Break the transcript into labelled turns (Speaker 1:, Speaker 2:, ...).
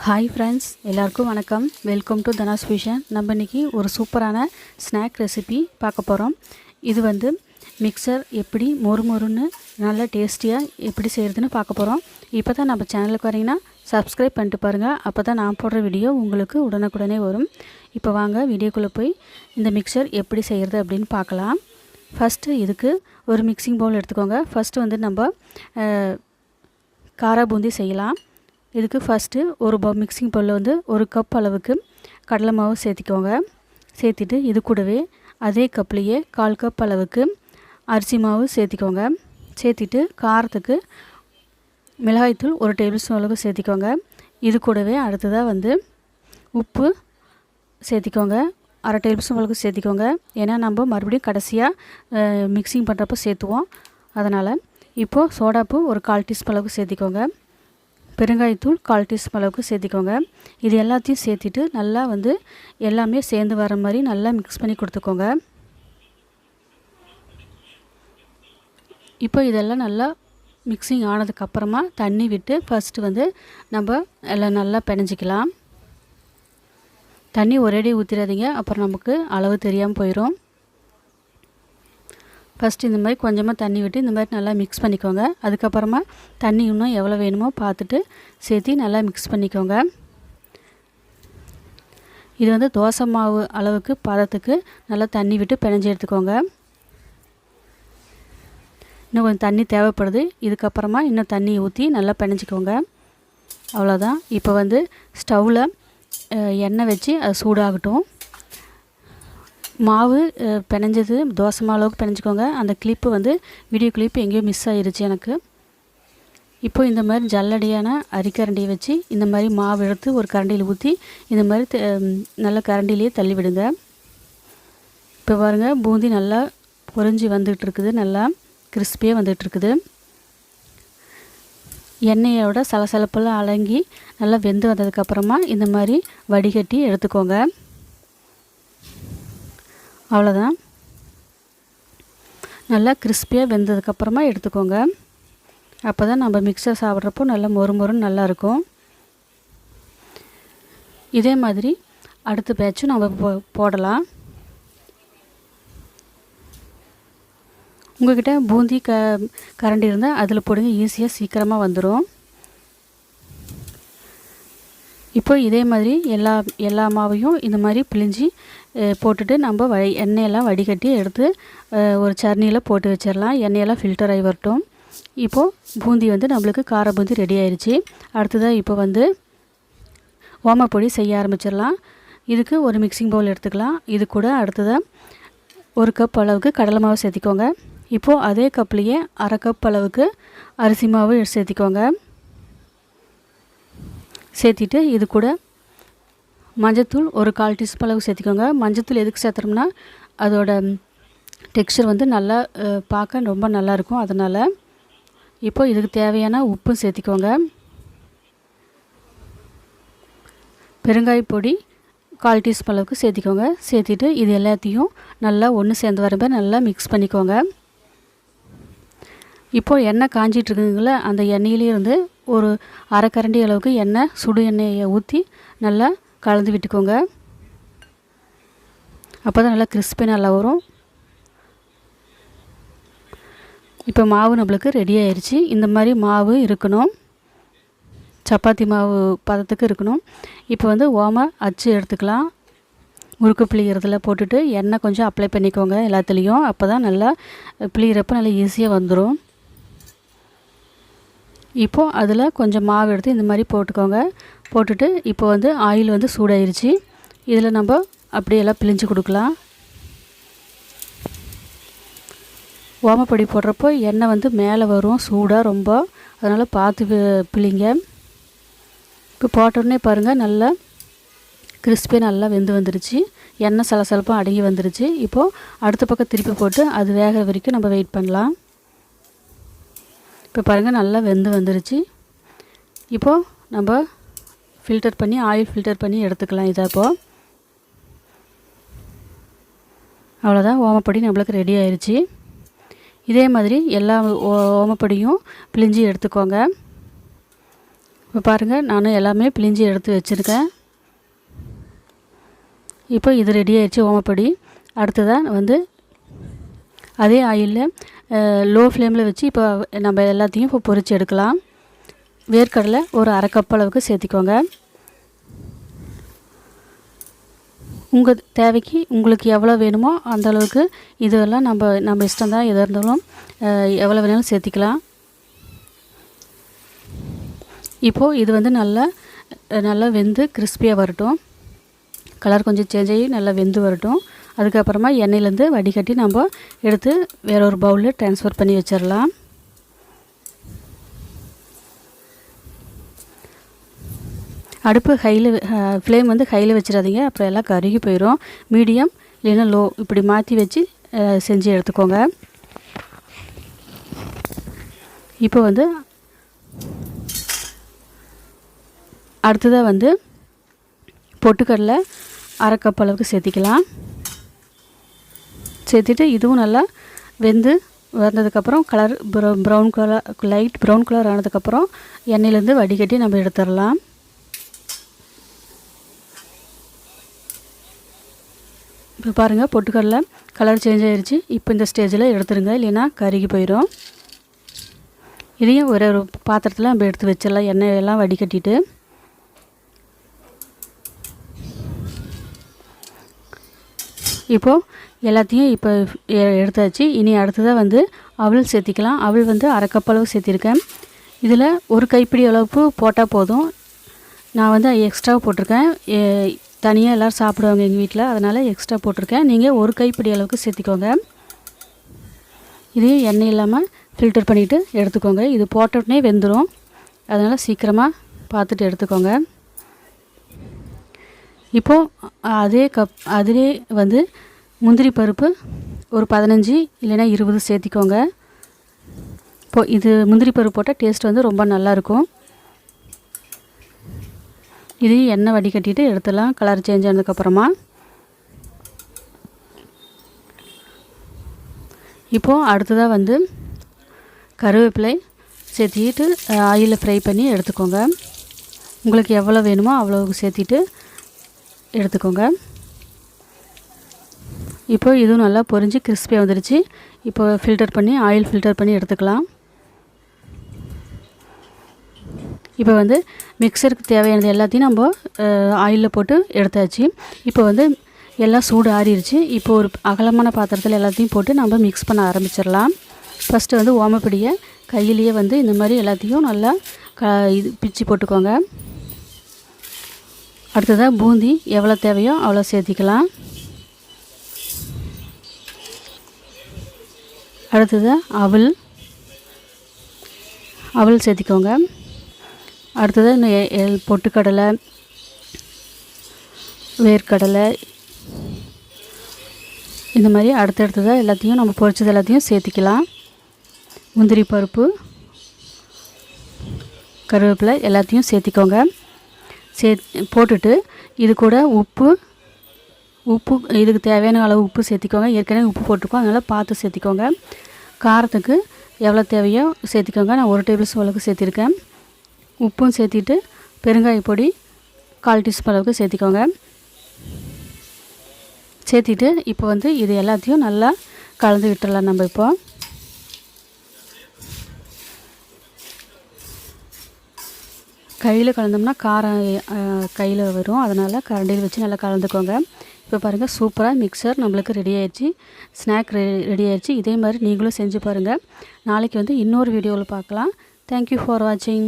Speaker 1: Hi friends, எல்லாருக்கும் வணக்கம். Welcome to Dhana's fusion. நம்ம இன்றைக்கி ஒரு சூப்பரான ஸ்நாக் ரெசிபி பார்க்க போகிறோம். இது வந்து மிக்சர் எப்படி மொறுன்னு நல்லா டேஸ்டியாக எப்படி செய்கிறதுன்னு பார்க்க போகிறோம். இப்போ தான் நம்ம சேனலுக்கு வரீங்கன்னா சப்ஸ்கிரைப் பண்ணிட்டு பாருங்கள். அப்போ தான் நான் போடுற வீடியோ உங்களுக்கு உடனுக்குடனே வரும். இப்போ வாங்க வீடியோக்குள்ளே போய் இந்த மிக்சர் எப்படி செய்கிறது அப்படின்னு பார்க்கலாம். ஃபஸ்ட்டு இதுக்கு ஒரு மிக்சிங் பவுல் எடுத்துக்கோங்க. ஃபஸ்ட்டு வந்து நம்ம காரா பூந்தி செய்யலாம். இதுக்கு ஃபஸ்ட்டு ஒரு மிக்சிங் பவுலில் வந்து ஒரு கப் அளவுக்கு கடலை மாவு சேர்த்திக்கோங்க. சேர்த்திட்டு இது கூடவே அதே கப்லேயே 1/4 கப் அளவுக்கு அரிசி மாவு சேர்த்திக்கோங்க. சேர்த்திட்டு காரத்துக்கு மிளகாய்த்தூள் 1 டேபிள் ஸ்பூன் அளவுக்கு சேர்த்திக்கோங்க. இது கூடவே அடுத்ததாக வந்து உப்பு சேர்த்திக்கோங்க. 1/2 டேபிள் ஸ்பூன் அளவுக்கு சேர்த்திக்கோங்க. ஏன்னா நம்ம மறுபடியும் கடைசியாக மிக்சிங் பண்ணுறப்போ சேர்த்துவோம். அதனால் இப்போது சோடாப்பு ஒரு 1/4 டீஸ்பூன் அளவுக்கு சேர்த்திக்கோங்க. பெருங்காயத்தூள் 1/4 டீஸ்பூன் அளவுக்கு சேர்த்திக்கோங்க. இது எல்லாத்தையும் சேர்த்திட்டு நல்லா வந்து எல்லாமே சேர்ந்து வர மாதிரி நல்லா மிக்ஸ் பண்ணி கொடுத்துக்கோங்க. இப்போ இதெல்லாம் நல்லா மிக்சிங் ஆனதுக்கப்புறமா தண்ணி விட்டு ஃபஸ்ட்டு வந்து நம்ம எல்லாம் நல்லா பிணைஞ்சிக்கலாம். தண்ணி ஒரேடி ஊற்றிடாதீங்க, அப்புறம் நமக்கு அளவு தெரியாமல் போயிடும். ஃபஸ்ட்டு இந்த மாதிரி கொஞ்சமாக தண்ணி விட்டு இந்த மாதிரி நல்லா மிக்ஸ் பண்ணிக்கோங்க. அதுக்கப்புறமா தண்ணி இன்னும் எவ்வளோ வேணுமோ பார்த்துட்டு சேர்த்து நல்லா மிக்ஸ் பண்ணிக்கோங்க. இது வந்து தோசை மாவு அளவுக்கு பதத்துக்கு நல்லா தண்ணி விட்டு பிணைஞ்சி எடுத்துக்கோங்க. இன்னும் கொஞ்சம் தண்ணி தேவைப்படுது. இதுக்கப்புறமா இன்னும் தண்ணி ஊற்றி நல்லா பிணைஞ்சிக்கோங்க. அவ்வளோதான். இப்போ வந்து ஸ்டவ்வில் எண்ணெய் வச்சு அது சூடாகட்டும். மாவு பிணைஞ்சது தோசை மாவு அளவுக்கு பிணைஞ்சிக்கோங்க. அந்த கிளிப்பு வந்து வீடியோ கிளிப்பு எங்கேயோ மிஸ் ஆகிருச்சு எனக்கு. இப்போது இந்த மாதிரி ஜல்லடியான அரிக்கரண்டியை வச்சு இந்த மாதிரி மாவு எடுத்து ஒரு கரண்டியில் ஊற்றி இந்த மாதிரி நல்ல கரண்டிலேயே தள்ளி விடுங்க. இப்போ பாருங்கள், பூந்தி நல்லா பொரிஞ்சு வந்துகிட்ருக்குது, நல்லா கிறிஸ்பியாக வந்துகிட்ருக்குது. எண்ணெயோட சலசலப்பெல்லாம் அடங்கி நல்லா வெந்து வந்ததுக்கப்புறமா இந்த மாதிரி வடிகட்டி எடுத்துக்கோங்க. அவ்வளோதான். நல்லா கிறிஸ்பியாக வெந்ததுக்கப்புறமா எடுத்துக்கோங்க. அப்போ தான் நம்ம மிக்சர் சாப்பிட்றப்போ நல்லா மொறுன்னு நல்லாயிருக்கும். இதே மாதிரி அடுத்த பேட்சும் நம்ம போடலாம். உங்கள்கிட்ட பூந்தி கரண்டி இருந்தால் அதில் போடுங்க, ஈஸியாக சீக்கிரமாக வந்துடும். இப்போ இதே மாதிரி எல்லா மாவையும் இந்த மாதிரி பிழிஞ்சி போட்டுட்டு நம்ம எண்ணெயெல்லாம் வடிகட்டி எடுத்து ஒரு சர்னியில் போட்டு வச்சிடலாம். எண்ணெயெல்லாம் ஃபில்டர் ஆகி வரட்டும். இப்போது பூந்தி வந்து நம்மளுக்கு கார பூந்தி ரெடி ஆயிடுச்சு. அடுத்ததாக இப்போ வந்து ஓமப்பொடி செய்ய ஆரம்பிச்சிடலாம். இதுக்கு ஒரு மிக்சிங் பவுல் எடுத்துக்கலாம். இது கூட அடுத்ததாக 1 கப் அளவுக்கு கடலை மாவு சேர்த்திக்கோங்க. இப்போது அதே கப்லேயே 1/2 கப் அளவுக்கு அரிசி மாவு சேர்த்திக்கோங்க. சேர்த்திட்டு இது கூட மஞ்சத்தூள் ஒரு 1/4 டீஸ்பூன் அளவுக்கு சேர்த்திக்கோங்க. மஞ்சத்தூள் எதுக்கு சேர்த்துறோம்னா அதோட டெக்ஸ்சர் வந்து நல்லா பார்க்க ரொம்ப நல்லாயிருக்கும். அதனால் இப்போது இதுக்கு தேவையான உப்பும் சேர்த்திக்கோங்க. பெருங்காய பொடி 1/4 டீஸ்பூன் அளவுக்கு சேர்த்திக்கோங்க. சேர்த்திட்டு இது எல்லாத்தையும் நல்லா ஒன்று சேர்ந்து வர மாதிரி நல்லா மிக்ஸ் பண்ணிக்கோங்க. இப்போது எண்ணெய் காஞ்சிட்ருக்குங்கள, அந்த எண்ணெயிலே இருந்து ஒரு 1/2 கரண்டி அளவுக்கு எண்ணெய் சுடு எண்ணெயை ஊற்றி நல்லா கலந்து விட்டுக்கோங்க. அப்போ தான் நல்லா கிறிஸ்பி நல்லா வரும். இப்போ மாவு நம்மளுக்கு ரெடி ஆயிடுச்சு. இந்த மாதிரி மாவு இருக்கணும், சப்பாத்தி மாவு பதத்துக்கு இருக்கணும். இப்போ வந்து ஓம அச்சு எடுத்துக்கலாம். முறுக்கு பிழிகிறதுல போட்டுட்டு எண்ணெய் கொஞ்சம் அப்ளை பண்ணிக்கோங்க எல்லாத்துலேயும். அப்போ தான் நல்லா பிழிகிறப்ப நல்லா ஈஸியாக வந்துடும். இப்போது அதில் கொஞ்சம் மாவு எடுத்து இந்த மாதிரி போட்டுக்கோங்க. போட்டுட்டு இப்போ வந்து ஆயில் வந்து சூடாயிருச்சு. இதில் நம்ம அப்படியெல்லாம் பிழிஞ்சு கொடுக்கலாம். ஓமப்பொடி போடுறப்போ எண்ணெய் வந்து மேலே வரும் சூடாக ரொம்ப, அதனால் பார்த்து பிழிங்க. இப்போ போட்டோடனே பாருங்கள், நல்லா கிறிஸ்பியாக நல்லா வெந்து வந்துருச்சு. எண்ணெய் சலசலப்பாக அடங்கி வந்துருச்சு. இப்போது அடுத்த பக்கம் திருப்பி போட்டு அது வேகிற வரைக்கும் நம்ம வெயிட் பண்ணலாம். இப்போ பாருங்கள், நல்லா வெந்து வந்துருச்சு. இப்போது நம்ம ஃபில்டர் பண்ணி ஆயில் ஃபில்டர் பண்ணி எடுத்துக்கலாம். இதை இப்போது அவ்வளோதான், ஓமப்பொடி நம்மளுக்கு ரெடி ஆயிடுச்சு. இதே மாதிரி எல்லா ஓமப்பொடியும் பிழிஞ்சி எடுத்துக்கோங்க. இப்போ பாருங்கள், நான் எல்லாமே பிழிஞ்சி எடுத்து வச்சுருக்கேன். இப்போ இது ரெடி ஆகிடுச்சு ஓமப்பொடி. அடுத்ததான் வந்து அதே ஆயிலில் லோ ஃப்ளேமில் வச்சு இப்போ நம்ம எல்லாத்தையும் இப்போ பொரித்து எடுக்கலாம். வேர்க்கடலை ஒரு அரை கப் அளவுக்கு சேர்த்திக்கோங்க. உங்கள் தேவைக்கு உங்களுக்கு எவ்வளோ வேணுமோ அந்த அளவுக்கு இதெல்லாம் நம்ம இஷ்டம் தான், எதாக இருந்தாலும் எவ்வளோ வேணாலும் சேர்த்திக்கலாம். இப்போது இது வந்து நல்லா வெந்து கிறிஸ்பியாக வரட்டும். கலர் கொஞ்சம் சேஞ்ச் ஆகி நல்லா வெந்து வரட்டும். அதுக்கப்புறமா எண்ணெயிலேருந்து வடிகட்டி நம்ம எடுத்து வேற ஒரு பவுலில் ட்ரான்ஸ்ஃபர் பண்ணி வச்சிடலாம். அடுப்பு ஃப்ளேம் வந்து ஹையில் வச்சிடாதீங்க, அப்புறம் எல்லாம் கருகி போயிடும். மீடியம் இல்லைன்னா லோ இப்படி மாற்றி வச்சு செஞ்சு எடுத்துக்கோங்க. இப்போ வந்து அடுத்ததாக வந்து பொட்டுக்கடலை அரை கப் அளவுக்கு சேர்த்திக்கலாம். சேர்த்துட்டு இதுவும் நல்லா வெந்து வந்ததுக்கப்புறம் brown colour light brown colour ஆனதுக்கப்புறம் எண்ணெயிலேருந்து வடிகட்டி நம்ம எடுத்துடலாம். இப்போ பாருங்கள், பொட்டுக்கடலை கலர் சேஞ்ச் ஆகிடுச்சு. இப்போ இந்த ஸ்டேஜில் எடுத்துருங்க, இல்லைன்னா கருகி போயிடும். இதையும் ஒரு பாத்திரத்தில் நம்ம எடுத்து வச்சிடலாம். எண்ணெயெல்லாம் வடிகட்டிட்டு இப்போது எல்லாத்தையும் இப்போ எடுத்தாச்சு. இனி அடுத்ததாக வந்து அவல் சேர்த்திக்கலாம். அவல் வந்து அரை கப் அளவு சேர்த்திருக்கேன். இதில் ஒரு கைப்பிடி அளவுக்கு போட்டால் போதும். நான் வந்து எக்ஸ்ட்ரா போட்டிருக்கேன். தனியாக எல்லோரும் சாப்பிடுவாங்க எங்கள் வீட்டில், அதனால் எக்ஸ்ட்ரா போட்டிருக்கேன். நீங்கள் ஒரு கைப்பிடி அளவுக்கு சேர்த்திக்கோங்க. இதையும் எண்ணெய் இல்லாமல் ஃபில்டர் பண்ணிவிட்டு எடுத்துக்கோங்க. இது போட்ட உடனே வெந்துடும், அதனால் சீக்கிரமாக பார்த்துட்டு எடுத்துக்கோங்க. இப்போது அதிலே வந்து முந்திரி பருப்பு ஒரு 15 இல்லைன்னா 20 சேர்த்திக்கோங்க. இப்போது இது முந்திரி பருப்பு போட்டால் டேஸ்ட் வந்து ரொம்ப நல்லாயிருக்கும். இதையும் எண்ணெய் வடிகட்டிட்டு எடுத்துடலாம். கலர் சேஞ்ச் ஆனதுக்கப்புறமா இப்போது அடுத்ததாக வந்து கருவேப்பிலை சேர்த்திட்டு ஆயிலில் ஃப்ரை பண்ணி எடுத்துக்கோங்க. உங்களுக்கு எவ்வளோ வேணுமோ அவ்வளோவுக்கு சேர்த்திட்டு எடுத்துக்கோங்க. இப்போ இதுவும் நல்லா பொரிஞ்சு கிறிஸ்பியாக வந்துடுச்சு. இப்போ ஆயில் ஃபில்டர் பண்ணி எடுத்துக்கலாம். இப்போ வந்து மிக்சருக்கு தேவையானது எல்லாத்தையும் நம்ம ஆயிலில் போட்டு எடுத்தாச்சு. இப்போ வந்து எல்லாம் சூடு ஆறிடுச்சு. இப்போ ஒரு அகலமான பாத்திரத்தில் எல்லாத்தையும் போட்டு நம்ம மிக்ஸ் பண்ண ஆரம்பிச்சிடலாம். ஃபஸ்ட்டு வந்து ஓமப்பொடியை கையிலேயே வந்து இந்த மாதிரி எல்லாத்தையும் நல்லா பிச்சு போட்டுக்கோங்க. அடுத்ததாக பூந்தி எவ்வளோ தேவையோ அவ்வளோ சேர்த்திக்கலாம். அடுத்ததாக அவல் சேர்த்திக்கோங்க. அடுத்ததாக இன்னும் பொட்டுக்கடலை, வேர்க்கடலை இந்த மாதிரி அடுத்ததாக எல்லாத்தையும் நம்ம பொரிச்சது எல்லாத்தையும் சேர்த்திக்கலாம். முந்திரி பருப்பு, கருவேப்பிலை எல்லாத்தையும் சேர்த்திக்கோங்க. போட்டுட்டு இது கூட உப்பு இதுக்கு தேவையான அளவு உப்பு சேர்த்திக்கோங்க. ஏற்கனவே உப்பு போட்டுக்கோங்க, அதனால் பார்த்து சேர்த்திக்கோங்க. காரத்துக்கு எவ்வளோ தேவையோ சேர்த்திக்கோங்க. நான் 1 டேபிள் ஸ்பூன் அளவுக்கு சேர்த்திருக்கேன். உப்பும் சேர்த்திட்டு பெருங்காய பொடி 1/4 டீஸ்பூன் அளவுக்கு சேர்த்திக்கோங்க. சேர்த்திட்டு இப்போ வந்து இது எல்லாத்தையும் நல்லா கலந்து விட்டுடலாம். நம்ம இப்போ கையில் கலந்தோம்னா காரம் கையில் வரும், அதனால் கரண்டியில் வச்சு நல்லா கலந்துக்கோங்க. இப்போ பாருங்கள், சூப்பராக மிக்சர் நம்மளுக்கு ரெடி ஆயிடுச்சு. ஸ்நாக் ரெடி ஆயிடுச்சு. இதே மாதிரி நீங்களும் செஞ்சு பாருங்கள். நாளைக்கு வந்து இன்னொரு வீடியோவில் பார்க்கலாம். தேங்க்யூ ஃபார் வாட்சிங்.